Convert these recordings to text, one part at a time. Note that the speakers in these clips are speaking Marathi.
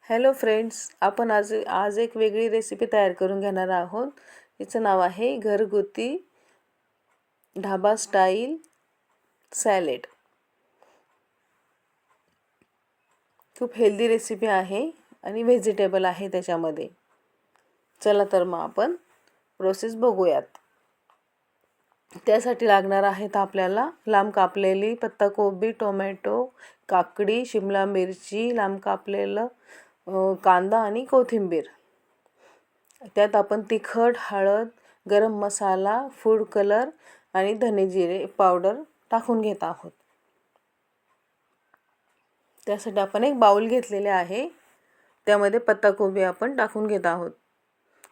हॅलो फ्रेंड्स, आपण आज एक वेगळी रेसिपी तयार करून घेणार आहोत. हिचं नाव आहे घरगुती ढाबा स्टाईल सॅलेड. खूप हेल्दी रेसिपी आहे आणि व्हेजिटेबल आहे त्याच्यामध्ये. चला तर मग आपण प्रोसेस बघूयात. त्यासाठी लागणार आहेत आपल्याला लांब कापलेली पत्ताकोबी, टोमॅटो, काकडी, शिमला मिरची, लांब कापलेलं कांदा आणि कोथिंबीर. त्यात आपण तिखट, हळद, गरम मसाला, फूड कलर आणि धने जिरे पावडर टाकून घेत आहोत. त्यासाठी आपण एक बाउल घेतलेले आहे. त्यामध्ये पत्ताकोबी आपण टाकून घेत आहोत.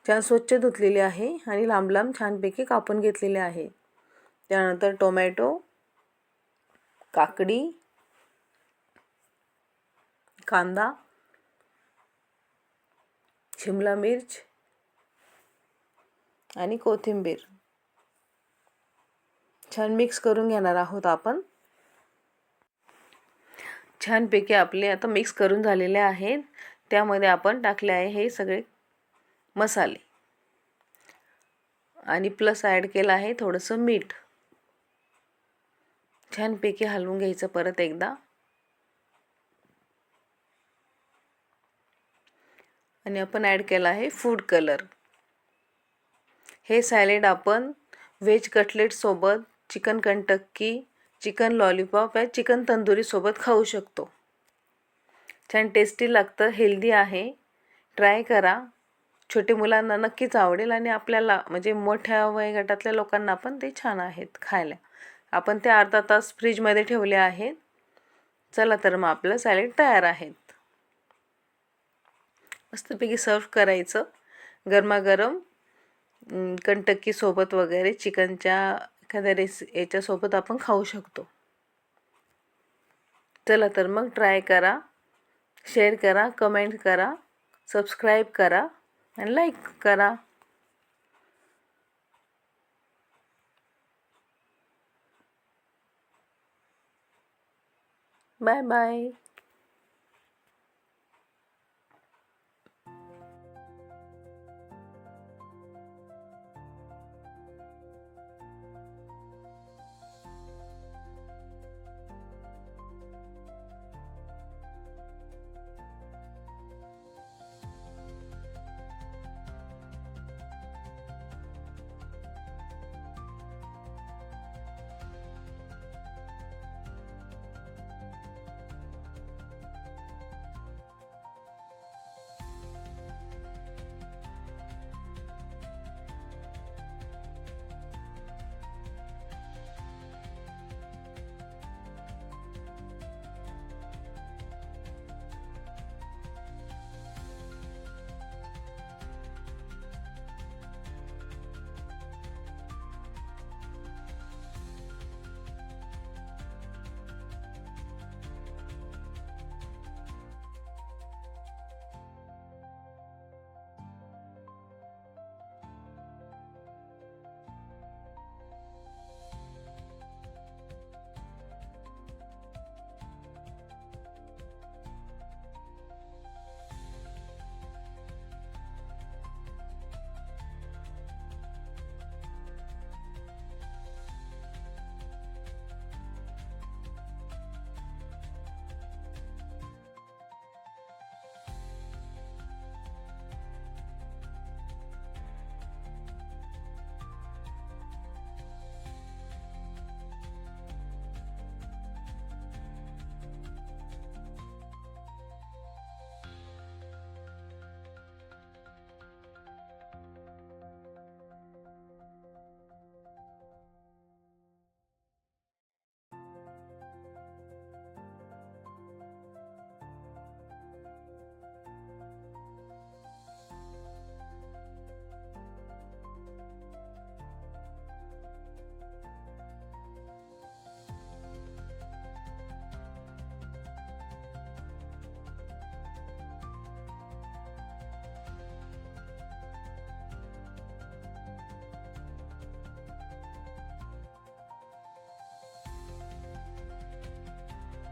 छान स्वच्छ धुतलेली आहे आणि लांब लांब छानपैकी कापून घेतलेले आहे. त्यानंतर टोमॅटो, काकडी, कांदा, शिमला मिर्च आणि कोथिंबीर छान मिक्स करून घेणार आहोत आपण. छानपैकी आपले आता मिक्स करून झालेले आहेत. त्यामध्ये आपण टाकले आहे हे सगळे मसाले आणि प्लस ॲड केलं आहे थोडंसं मीठ. छानपैकी हलवून घ्यायचं परत एकदा. आणि आपण ॲड केला आहे फूड कलर. हे सॅलेड आपण व्हेज कटलेट सोबत, चिकन कंटक्की, चिकन लॉलीपॉप या चिकन तंदुरी सोबत खाऊ शकतो. छान टेस्टी लागतं, हेल्दी आहे. ट्राय करा. छोटे मुलांना नक्कीच आवडेल आणि आपल्याला म्हणजे मोठ्या वयोगटातल्या लोकांना पण ते छान आहेत खायला. आपण ते अर्धा तास फ्रीजमध्ये ठेवले आहेत. चला तर मग आपलं सॅलेड तयार आहे. मस्तपैकी सर्व करायचं गरमागरम कंटक्की सोबत वगैरे, चिकनच्या एखाद्या याच्यासोबत आपण खाऊ शकतो. चला तर मग ट्राय करा, शेअर करा, कमेंट करा, सबस्क्राईब करा आणि लाईक करा. Bye bye.